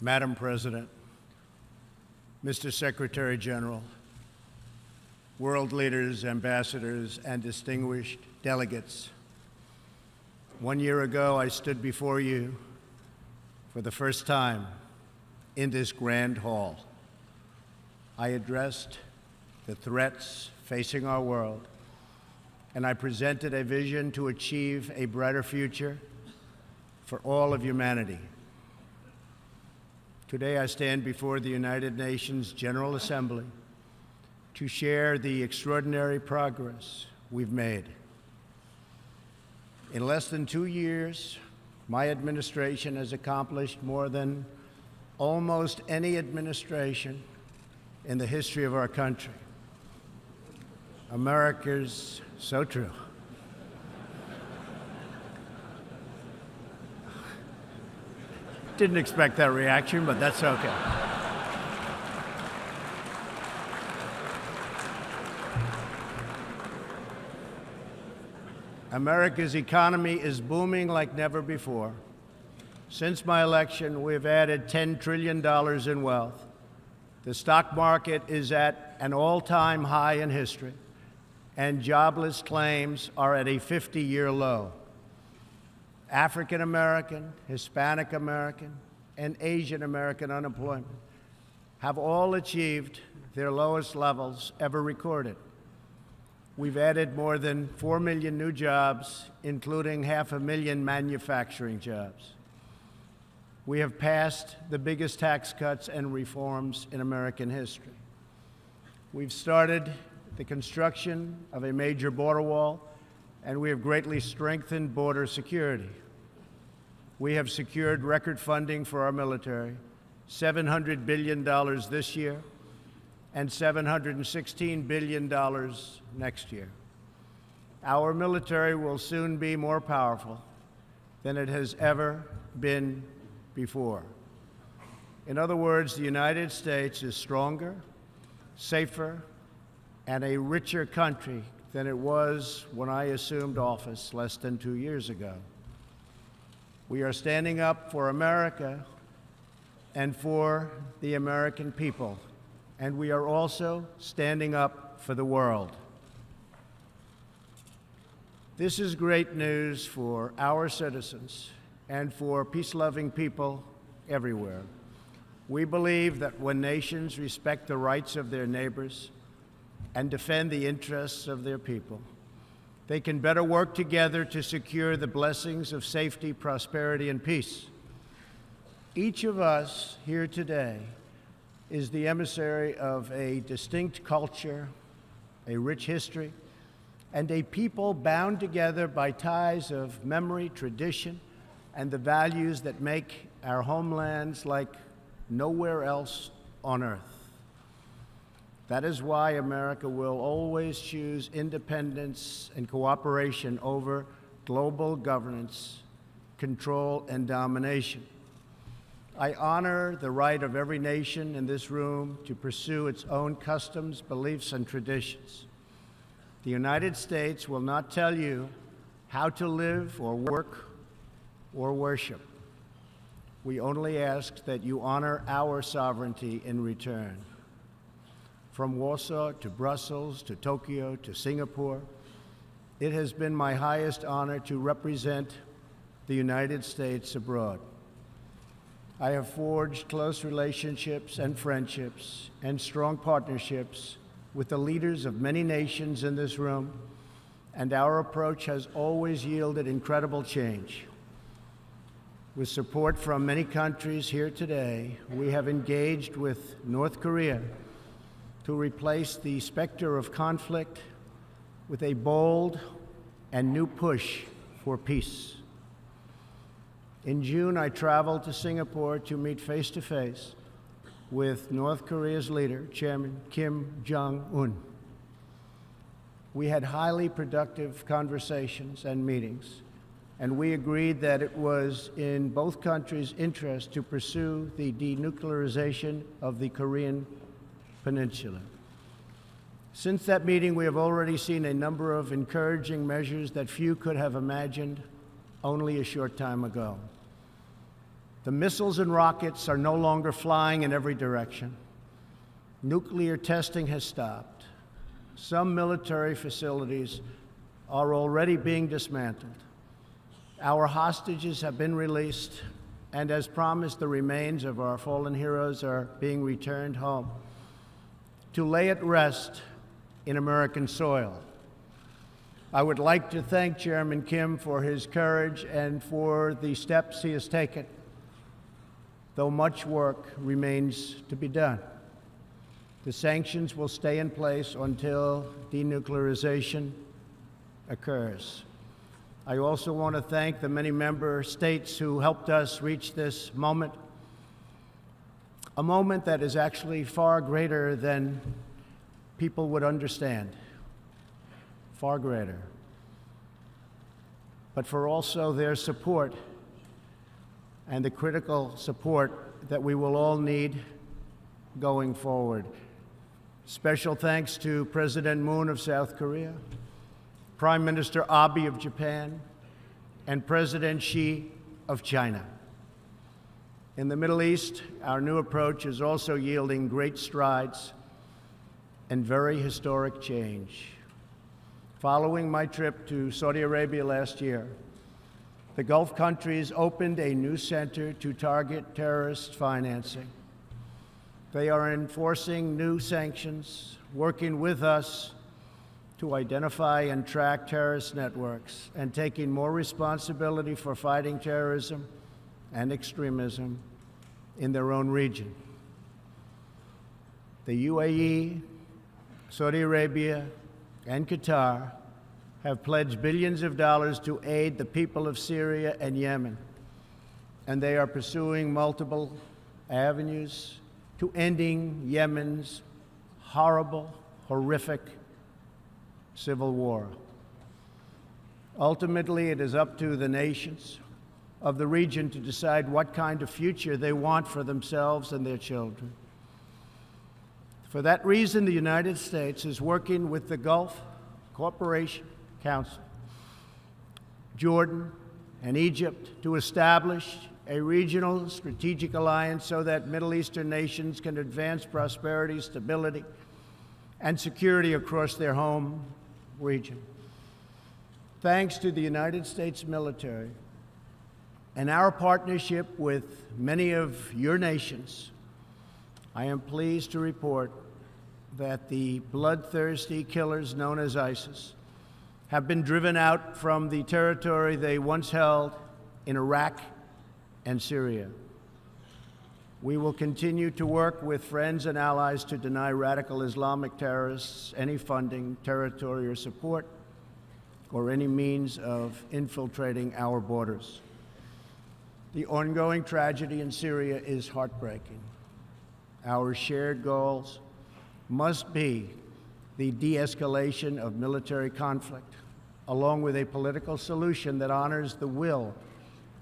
Madam President, Mr. Secretary General, world leaders, ambassadors, and distinguished delegates, 1 year ago, I stood before you for the first time in this grand hall. I addressed the threats facing our world, and I presented a vision to achieve a brighter future for all of humanity. Today, I stand before the United Nations General Assembly to share the extraordinary progress we've made. In less than 2 years, my administration has accomplished more than almost any administration in the history of our country. America's so true. Didn't expect that reaction, but that's okay. America's economy is booming like never before. Since my election, we've added $10 trillion in wealth. The stock market is at an all-time high in history, and jobless claims are at a 50-year low. African American, Hispanic American, and Asian American unemployment have all achieved their lowest levels ever recorded. We've added more than 4 million new jobs, including 500,000 manufacturing jobs. We have passed the biggest tax cuts and reforms in American history. We've started the construction of a major border wall, and we have greatly strengthened border security. We have secured record funding for our military, $700 billion this year, and $716 billion next year. Our military will soon be more powerful than it has ever been before. In other words, the United States is stronger, safer, and a richer country than it was when I assumed office less than 2 years ago. We are standing up for America and for the American people, and we are also standing up for the world. This is great news for our citizens and for peace-loving people everywhere. We believe that when nations respect the rights of their neighbors and defend the interests of their people, they can better work together to secure the blessings of safety, prosperity, and peace. Each of us here today is the emissary of a distinct culture, a rich history, and a people bound together by ties of memory, tradition, and the values that make our homelands like nowhere else on earth. That is why America will always choose independence and cooperation over global governance, control, and domination. I honor the right of every nation in this room to pursue its own customs, beliefs, and traditions. The United States will not tell you how to live or work or worship. We only ask that you honor our sovereignty in return. From Warsaw to Brussels to Tokyo to Singapore, it has been my highest honor to represent the United States abroad. I have forged close relationships and friendships and strong partnerships with the leaders of many nations in this room, and our approach has always yielded incredible change. With support from many countries here today, we have engaged with North Korea to replace the specter of conflict with a bold and new push for peace. In June, I traveled to Singapore to meet face-to-face with North Korea's leader, Chairman Kim Jong-un. We had highly productive conversations and meetings, and we agreed that it was in both countries' interest to pursue the denuclearization of the Korean Peninsula. Since that meeting, we have already seen a number of encouraging measures that few could have imagined only a short time ago. The missiles and rockets are no longer flying in every direction. Nuclear testing has stopped. Some military facilities are already being dismantled. Our hostages have been released, and as promised, the remains of our fallen heroes are being returned home to lay at rest in American soil. I would like to thank Chairman Kim for his courage and for the steps he has taken, though much work remains to be done. The sanctions will stay in place until denuclearization occurs. I also want to thank the many member states who helped us reach this moment, a moment that is actually far greater than people would understand, far greater, but for also their support and the critical support that we will all need going forward. Special thanks to President Moon of South Korea, Prime Minister Abe of Japan, and President Xi of China. In the Middle East, our new approach is also yielding great strides and very historic change. Following my trip to Saudi Arabia last year, the Gulf countries opened a new center to target terrorist financing. They are enforcing new sanctions, working with us to identify and track terrorist networks, and taking more responsibility for fighting terrorism and extremism in their own region. The UAE, Saudi Arabia, and Qatar have pledged billions of dollars to aid the people of Syria and Yemen, and they are pursuing multiple avenues to ending Yemen's horrible, horrific civil war. Ultimately, it is up to the nations of the region to decide what kind of future they want for themselves and their children. For that reason, the United States is working with the Gulf Cooperation Council, Jordan, and Egypt to establish a regional strategic alliance so that Middle Eastern nations can advance prosperity, stability, and security across their home region. Thanks to the United States military and our partnership with many of your nations, I am pleased to report that the bloodthirsty killers known as ISIS have been driven out from the territory they once held in Iraq and Syria. We will continue to work with friends and allies to deny radical Islamic terrorists any funding, territory, or support, or any means of infiltrating our borders. The ongoing tragedy in Syria is heartbreaking. Our shared goals must be the de-escalation of military conflict, along with a political solution that honors the will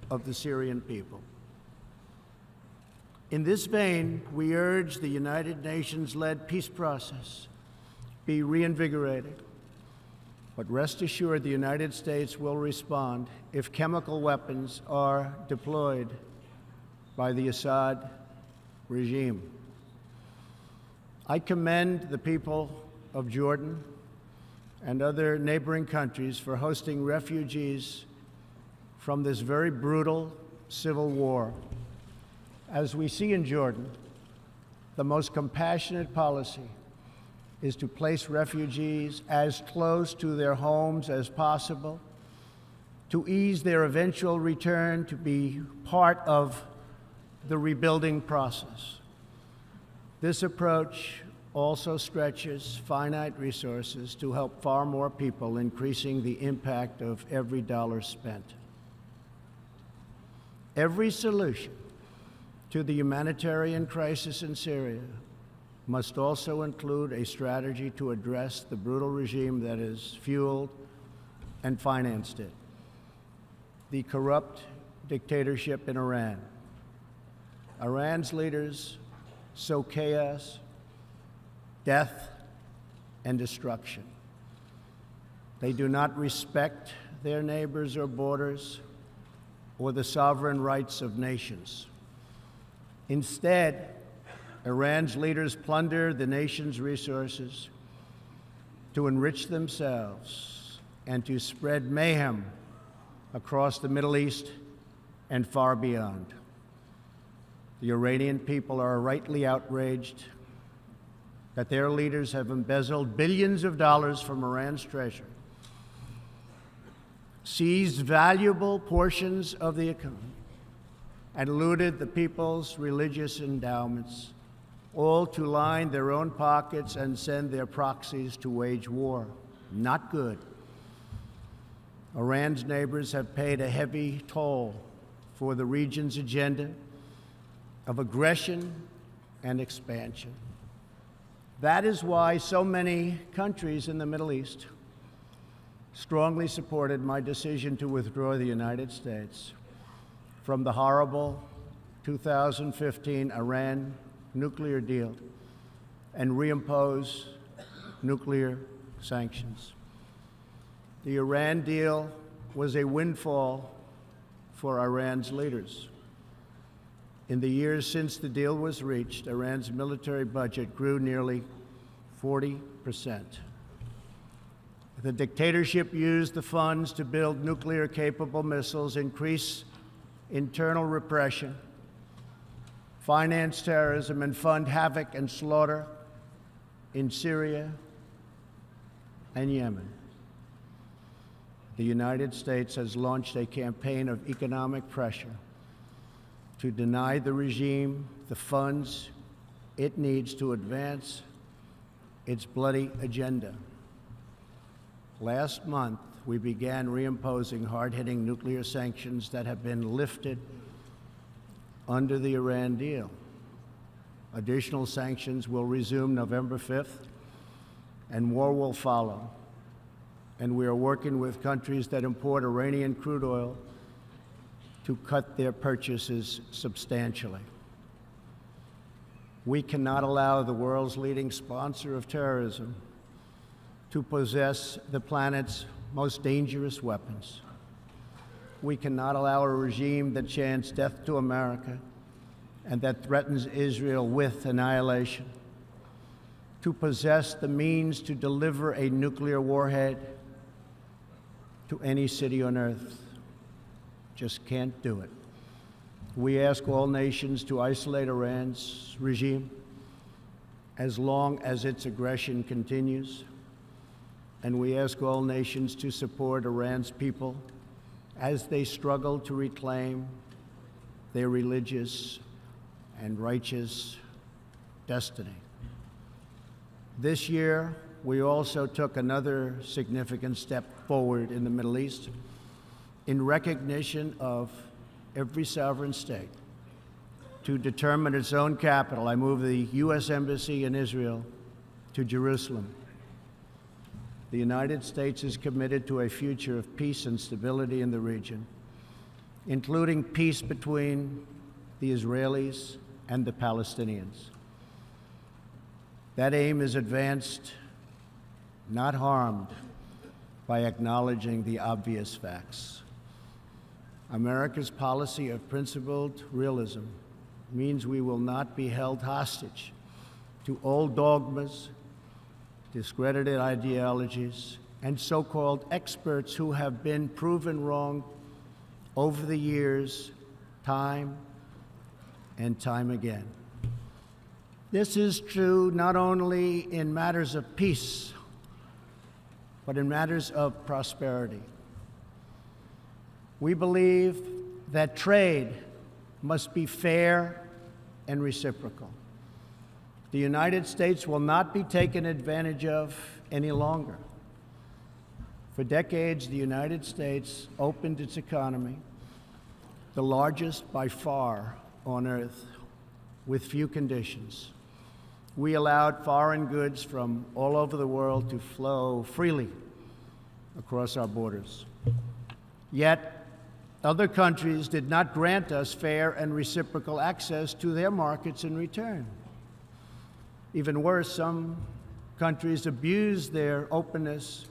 of the Syrian people. In this vein, we urge the United Nations-led peace process be reinvigorated. But rest assured, the United States will respond if chemical weapons are deployed by the Assad regime. I commend the people of Jordan and other neighboring countries for hosting refugees from this very brutal civil war. As we see in Jordan, the most compassionate policy is to place refugees as close to their homes as possible, to ease their eventual return to be part of the rebuilding process. This approach also stretches finite resources to help far more people, increasing the impact of every dollar spent. Every solution to the humanitarian crisis in Syria must also include a strategy to address the brutal regime that has fueled and financed it, the corrupt dictatorship in Iran. Iran's leaders sow chaos, death, and destruction. They do not respect their neighbors or borders or the sovereign rights of nations. Instead, Iran's leaders plunder the nation's resources to enrich themselves and to spread mayhem across the Middle East and far beyond. The Iranian people are rightly outraged that their leaders have embezzled billions of dollars from Iran's treasury, seized valuable portions of the economy, and looted the people's religious endowments, all to line their own pockets and send their proxies to wage war. Not good. Iran's neighbors have paid a heavy toll for the region's agenda of aggression and expansion. That is why so many countries in the Middle East strongly supported my decision to withdraw the United States from the horrible 2015 Iran nuclear deal and reimpose nuclear sanctions. The Iran deal was a windfall for Iran's leaders. In the years since the deal was reached, Iran's military budget grew nearly 40%. The dictatorship used the funds to build nuclear-capable missiles, increase internal repression, finance terrorism, and fund havoc and slaughter in Syria and Yemen. The United States has launched a campaign of economic pressure to deny the regime the funds it needs to advance its bloody agenda. Last month, we began reimposing hard-hitting nuclear sanctions that have been lifted under the Iran deal. Additional sanctions will resume November 5th, and more will follow. And we are working with countries that import Iranian crude oil to cut their purchases substantially. We cannot allow the world's leading sponsor of terrorism to possess the planet's most dangerous weapons. We cannot allow a regime that chants death to America and that threatens Israel with annihilation to possess the means to deliver a nuclear warhead to any city on earth. Just can't do it. We ask all nations to isolate Iran's regime as long as its aggression continues. And we ask all nations to support Iran's people as they struggle to reclaim their religious and righteous destiny. This year, we also took another significant step forward in the Middle East in recognition of every sovereign state to determine its own capital. I moved the U.S. Embassy in Israel to Jerusalem. The United States is committed to a future of peace and stability in the region, including peace between the Israelis and the Palestinians. That aim is advanced, not harmed, by acknowledging the obvious facts. America's policy of principled realism means we will not be held hostage to old dogmas, discredited ideologies, and so-called experts who have been proven wrong over the years, time and time again. This is true not only in matters of peace, but in matters of prosperity. We believe that trade must be fair and reciprocal. The United States will not be taken advantage of any longer. For decades, the United States opened its economy, the largest by far on earth, with few conditions. We allowed foreign goods from all over the world to flow freely across our borders. Yet, other countries did not grant us fair and reciprocal access to their markets in return. Even worse, some countries abused their openness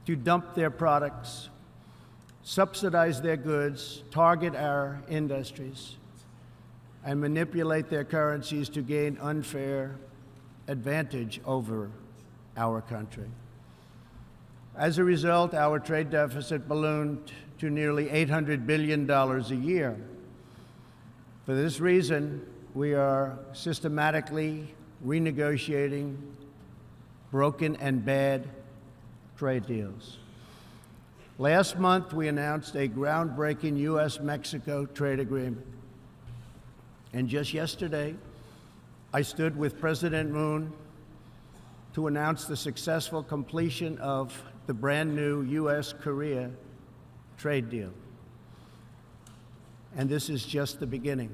to dump their products, subsidize their goods, target our industries, and manipulate their currencies to gain unfair advantage over our country. As a result, our trade deficit ballooned to nearly $800 billion a year. For this reason, we are systematically renegotiating broken and bad trade deals. Last month, we announced a groundbreaking U.S.-Mexico trade agreement. And just yesterday, I stood with President Moon to announce the successful completion of the brand new U.S.-Korea trade deal. And this is just the beginning.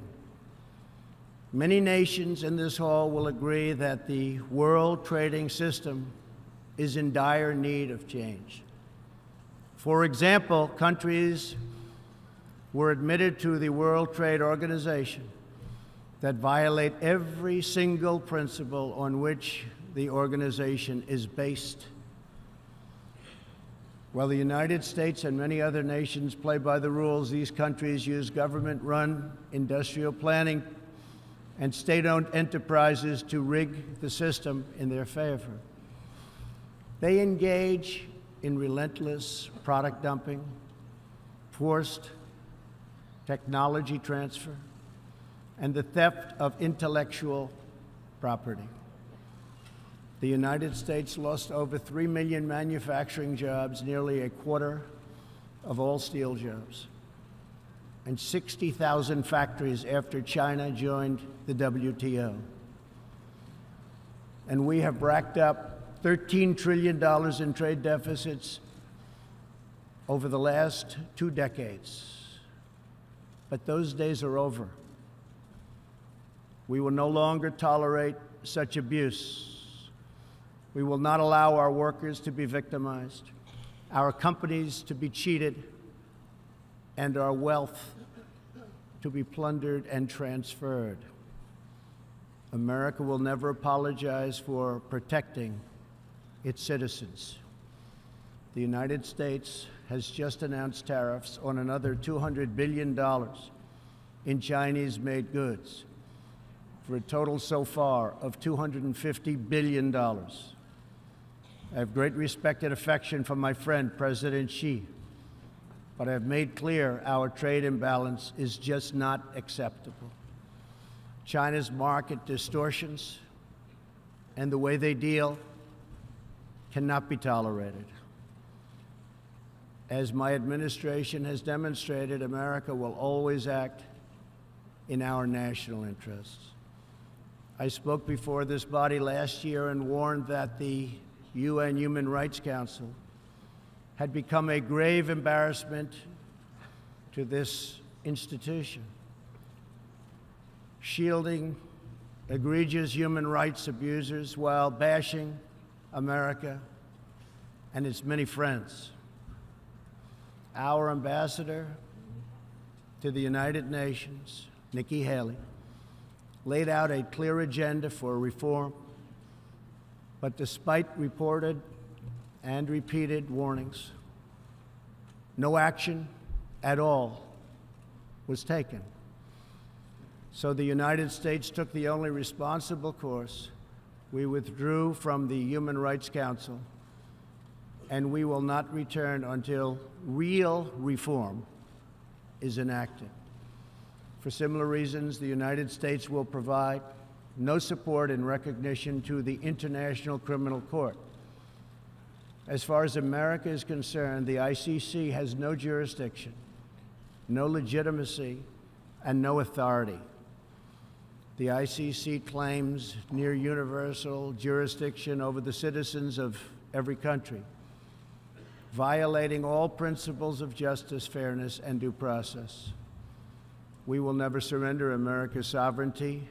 Many nations in this hall will agree that the world trading system is in dire need of change. For example, countries were admitted to the World Trade Organization that violate every single principle on which the organization is based. While the United States and many other nations play by the rules, these countries use government-run industrial planning and state-owned enterprises to rig the system in their favor. They engage in relentless product dumping, forced technology transfer, and the theft of intellectual property. The United States lost over 3 million manufacturing jobs, nearly a quarter of all steel jobs, and 60,000 factories after China joined the WTO. And we have racked up $13 trillion in trade deficits over the last 2 decades. But those days are over. We will no longer tolerate such abuse. We will not allow our workers to be victimized, our companies to be cheated, and our wealth to be plundered and transferred. America will never apologize for protecting its citizens. The United States has just announced tariffs on another $200 billion in Chinese-made goods, for a total so far of $250 billion. I have great respect and affection for my friend, President Xi, but I have made clear our trade imbalance is just not acceptable. China's market distortions and the way they deal cannot be tolerated. As my administration has demonstrated, America will always act in our national interests. I spoke before this body last year and warned that the UN Human Rights Council had become a grave embarrassment to this institution, shielding egregious human rights abusers while bashing America and its many friends. Our ambassador to the United Nations, Nikki Haley, laid out a clear agenda for reform, but despite reported and repeated warnings, no action at all was taken. So the United States took the only responsible course. We withdrew from the Human Rights Council, and we will not return until real reform is enacted. For similar reasons, the United States will provide no support in recognition to the International Criminal Court. As far as America is concerned, the ICC has no jurisdiction, no legitimacy, and no authority. The ICC claims near universal jurisdiction over the citizens of every country, violating all principles of justice, fairness, and due process. We will never surrender America's sovereignty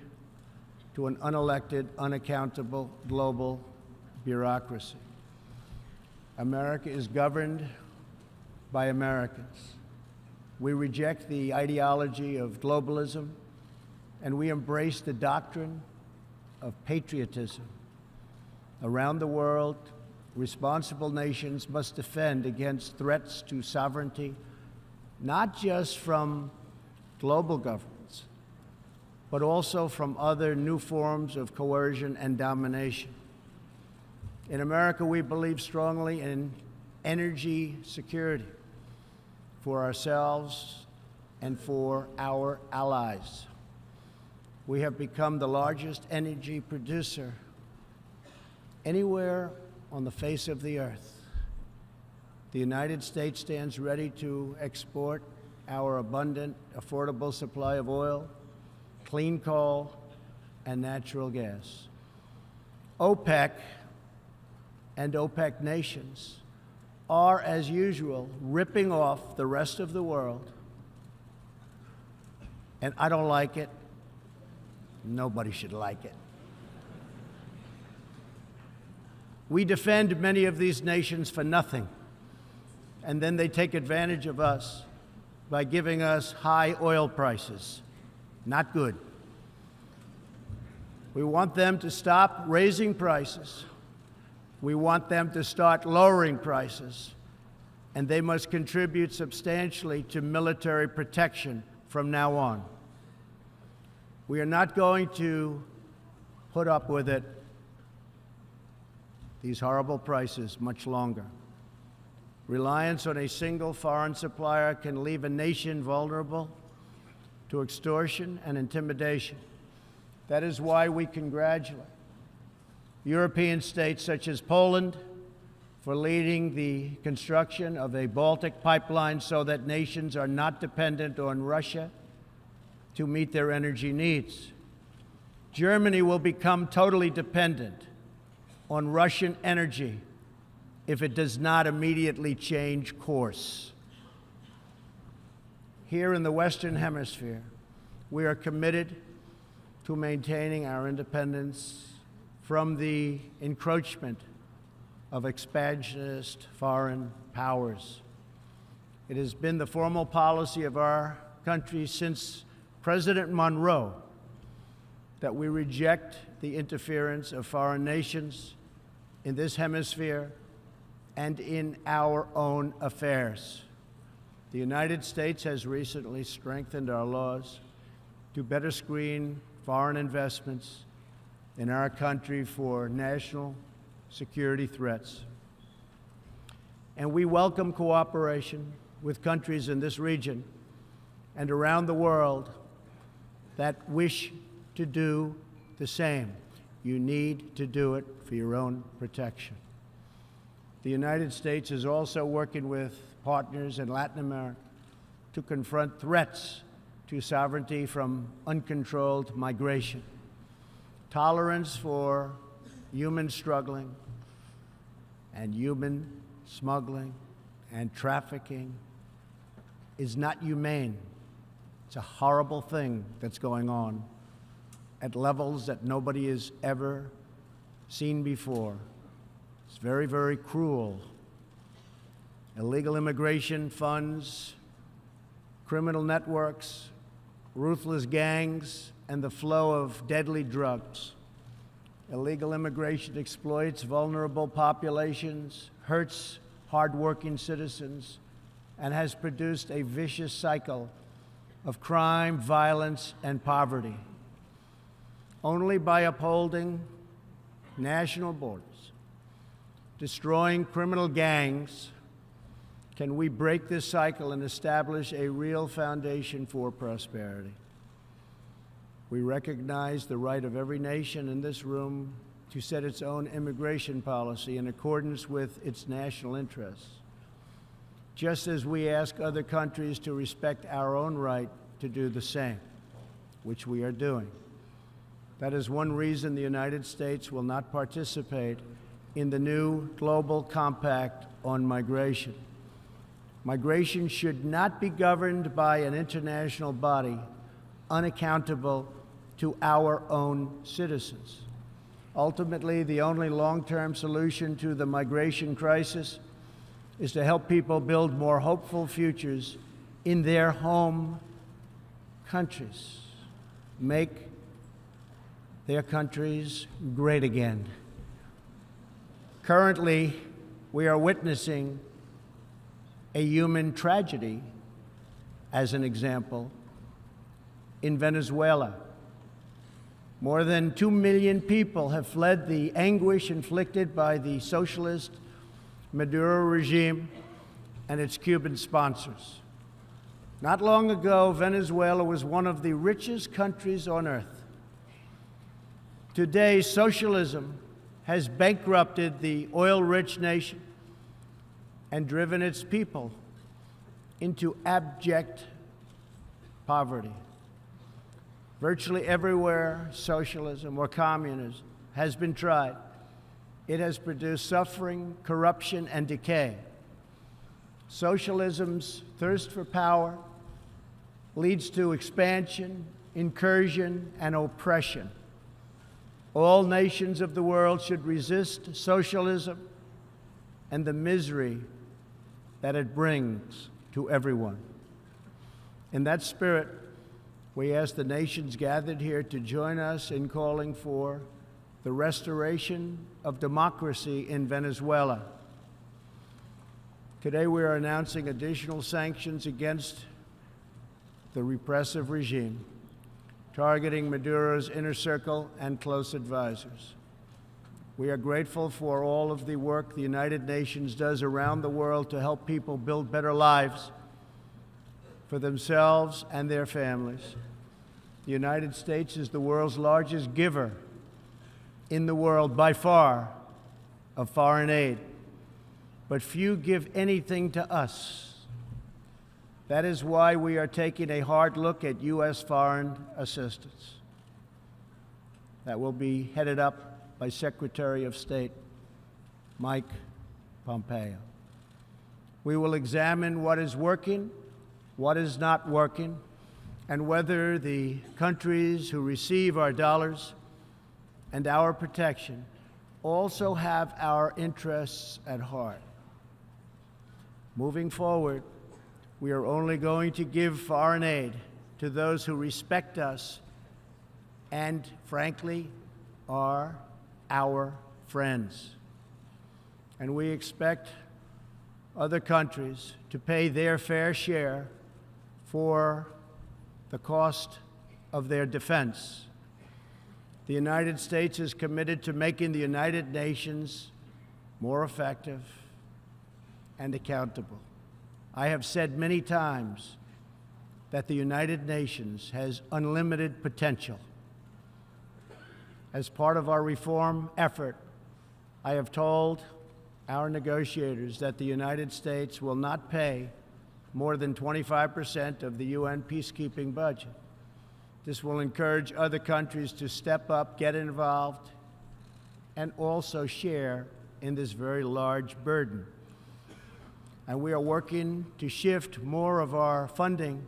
to an unelected, unaccountable global bureaucracy. America is governed by Americans. We reject the ideology of globalism, and we embrace the doctrine of patriotism. Around the world, responsible nations must defend against threats to sovereignty, not just from global governments, but also from other new forms of coercion and domination. In America, we believe strongly in energy security for ourselves and for our allies. We have become the largest energy producer anywhere on the face of the earth. The United States stands ready to export our abundant, affordable supply of oil, clean coal, and natural gas. OPEC and OPEC nations are, as usual, ripping off the rest of the world. And I don't like it. Nobody should like it. We defend many of these nations for nothing, and then they take advantage of us by giving us high oil prices. Not good. We want them to stop raising prices. We want them to start lowering prices, and they must contribute substantially to military protection from now on. We are not going to put up with it, these horrible prices, much longer. Reliance on a single foreign supplier can leave a nation vulnerable to extortion and intimidation. That is why we congratulate European states such as Poland for leading the construction of a Baltic pipeline so that nations are not dependent on Russia to meet their energy needs. Germany will become totally dependent on Russian energy if it does not immediately change course. Here in the Western Hemisphere, we are committed to maintaining our independence from the encroachment of expansionist foreign powers. It has been the formal policy of our country since President Monroe that we reject the interference of foreign nations in this hemisphere and in our own affairs. The United States has recently strengthened our laws to better screen foreign investments in our country for national security threats. And we welcome cooperation with countries in this region and around the world that wish to do the same. You need to do it for your own protection. The United States is also working with partners in Latin America to confront threats to sovereignty from uncontrolled migration. Tolerance for human struggling and human smuggling and trafficking is not humane. It's a horrible thing that's going on at levels that nobody has ever seen before. It's very, very cruel. Illegal immigration funds criminal networks, ruthless gangs, and the flow of deadly drugs. Illegal immigration exploits vulnerable populations, hurts hardworking citizens, and has produced a vicious cycle of crime, violence, and poverty. Only by upholding national borders, destroying criminal gangs, can we break this cycle and establish a real foundation for prosperity. We recognize the right of every nation in this room to set its own immigration policy in accordance with its national interests, just as we ask other countries to respect our own right to do the same, which we are doing. That is one reason the United States will not participate in the new global compact on migration. Migration should not be governed by an international body unaccountable to our own citizens. Ultimately, the only long-term solution to the migration crisis is to help people build more hopeful futures in their home countries, make their countries great again. Currently, we are witnessing a human tragedy, as an example, in Venezuela, More than 2 million people have fled the anguish inflicted by the socialist Maduro regime and its Cuban sponsors. Not long ago, Venezuela was one of the richest countries on earth. Today, socialism has bankrupted the oil-rich nation and driven its people into abject poverty. Virtually everywhere socialism or communism has been tried, it has produced suffering, corruption, and decay. Socialism's thirst for power leads to expansion, incursion, and oppression. All nations of the world should resist socialism and the misery that it brings to everyone. In that spirit, we ask the nations gathered here to join us in calling for the restoration of democracy in Venezuela. Today, we are announcing additional sanctions against the repressive regime, targeting Maduro's inner circle and close advisors. We are grateful for all of the work the United Nations does around the world to help people build better lives for themselves and their families. The United States is the world's largest giver in the world, by far, of foreign aid. But few give anything to us. That is why we are taking a hard look at U.S. foreign assistance. That will be headed up by Secretary of State Mike Pompeo. We will examine what is working, what is not working, and whether the countries who receive our dollars and our protection also have our interests at heart. Moving forward, we are only going to give foreign aid to those who respect us and, frankly, are our friends. And we expect other countries to pay their fair share for the cost of their defense. The United States is committed to making the United Nations more effective and accountable. I have said many times that the United Nations has unlimited potential. As part of our reform effort, I have told our negotiators that the United States will not pay more than 25% of the UN peacekeeping budget. This will encourage other countries to step up, get involved, and also share in this very large burden. And we are working to shift more of our funding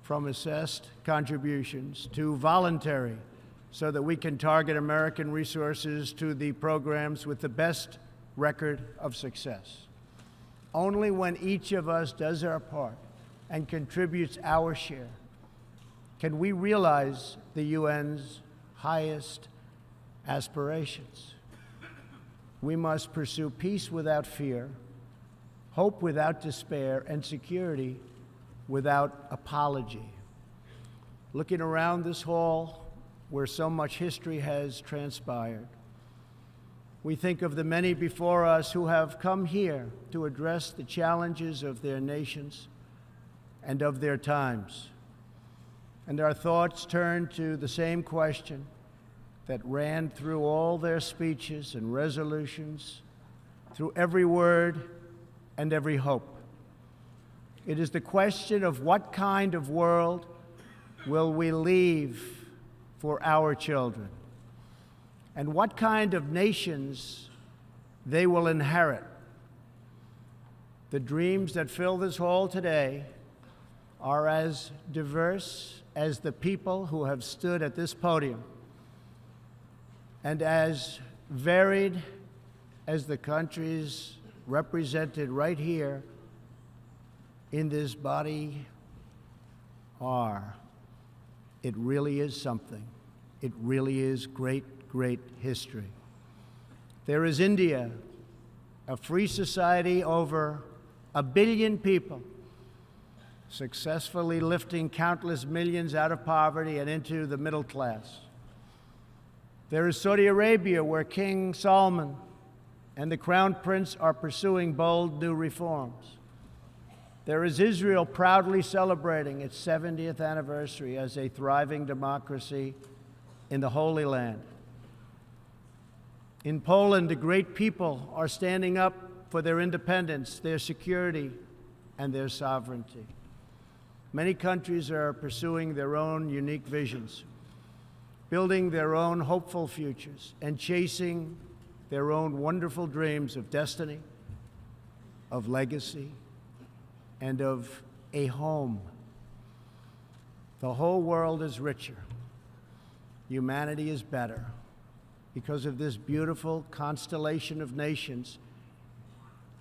from assessed contributions to voluntary, so that we can target American resources to the programs with the best record of success. Only when each of us does our part and contributes our share can we realize the UN's highest aspirations. We must pursue peace without fear, hope without despair, and security without apology. Looking around this hall, where so much history has transpired, we think of the many before us who have come here to address the challenges of their nations and of their times. And our thoughts turn to the same question that ran through all their speeches and resolutions, through every word and every hope. It is the question of what kind of world will we leave for our children, and what kind of nations they will inherit. The dreams that fill this hall today are as diverse as the people who have stood at this podium, and as varied as the countries represented right here in this body are. It really is something. It really is great, great history. There is India, a free society, over 1 billion people, successfully lifting countless millions out of poverty and into the middle class. There is Saudi Arabia, where King Salman and the Crown Prince are pursuing bold new reforms. There is Israel, proudly celebrating its 70th anniversary as a thriving democracy in the Holy Land. In Poland, the great people are standing up for their independence, their security, and their sovereignty. Many countries are pursuing their own unique visions, building their own hopeful futures, and chasing their own wonderful dreams of destiny, of legacy, and of a home. The whole world is richer. Humanity is better because of this beautiful constellation of nations,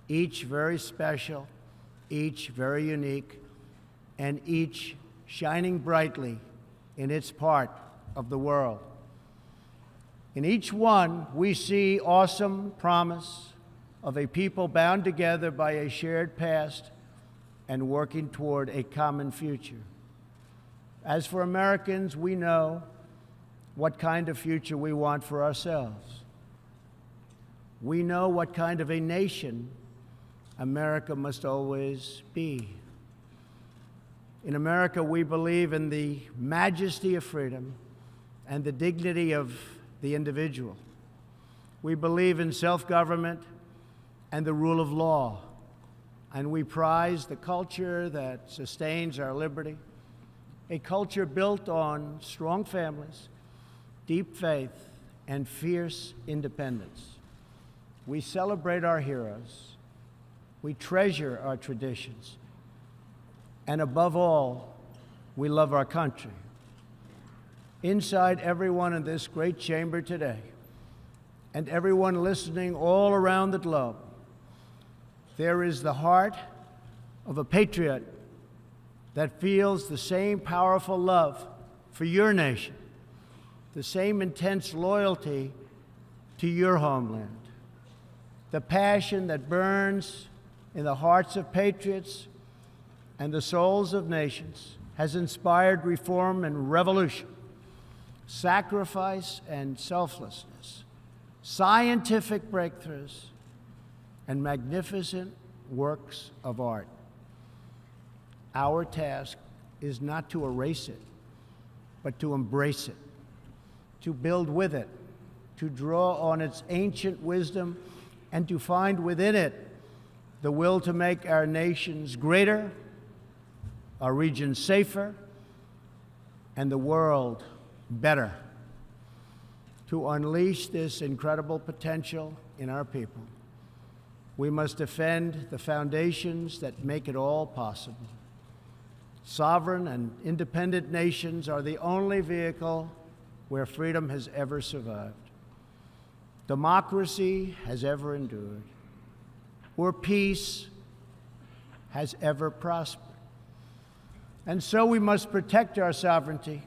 each very special, each very unique, and each shining brightly in its part of the world. In each one, we see awesome promise of a people bound together by a shared past and working toward a common future. As for Americans, we know what kind of future we want for ourselves. We know what kind of a nation America must always be. In America, we believe in the majesty of freedom and the dignity of the individual. We believe in self-government and the rule of law, and we prize the culture that sustains our liberty, a culture built on strong families, deep faith, and fierce independence. We celebrate our heroes. We treasure our traditions. And above all, we love our country. Inside everyone in this great chamber today, and everyone listening all around the globe, there is the heart of a patriot that feels the same powerful love for your nation, the same intense loyalty to your homeland, the passion that burns in the hearts of patriots and the souls of nations has inspired reform and revolution, sacrifice and selflessness, scientific breakthroughs, and magnificent works of art. Our task is not to erase it, but to embrace it, to build with it, to draw on its ancient wisdom, and to find within it the will to make our nations greater, our region safer, and the world better. To unleash this incredible potential in our people, we must defend the foundations that make it all possible. Sovereign and independent nations are the only vehicle where freedom has ever survived, democracy has ever endured, or peace has ever prospered. And so we must protect our sovereignty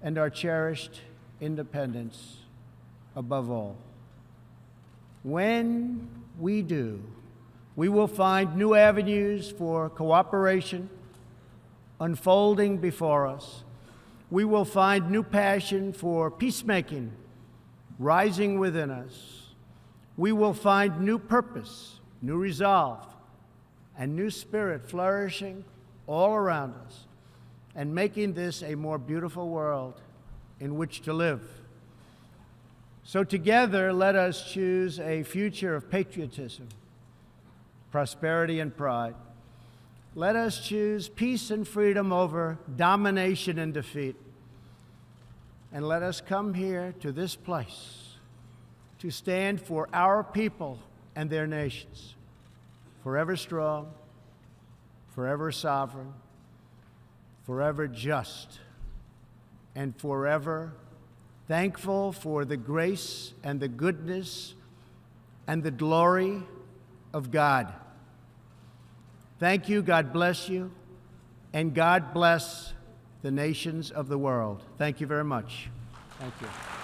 and our cherished independence above all. When we do, we will find new avenues for cooperation unfolding before us. We will find new passion for peacemaking rising within us. We will find new purpose, new resolve, and new spirit flourishing all around us, and making this a more beautiful world in which to live. So together, let us choose a future of patriotism, prosperity, and pride. Let us choose peace and freedom over domination and defeat. And let us come here to this place to stand for our people and their nations, forever strong, forever sovereign, forever just, and forever thankful for the grace and the goodness and the glory of God. Thank you, God bless you, and God bless the nations of the world. Thank you very much. Thank you.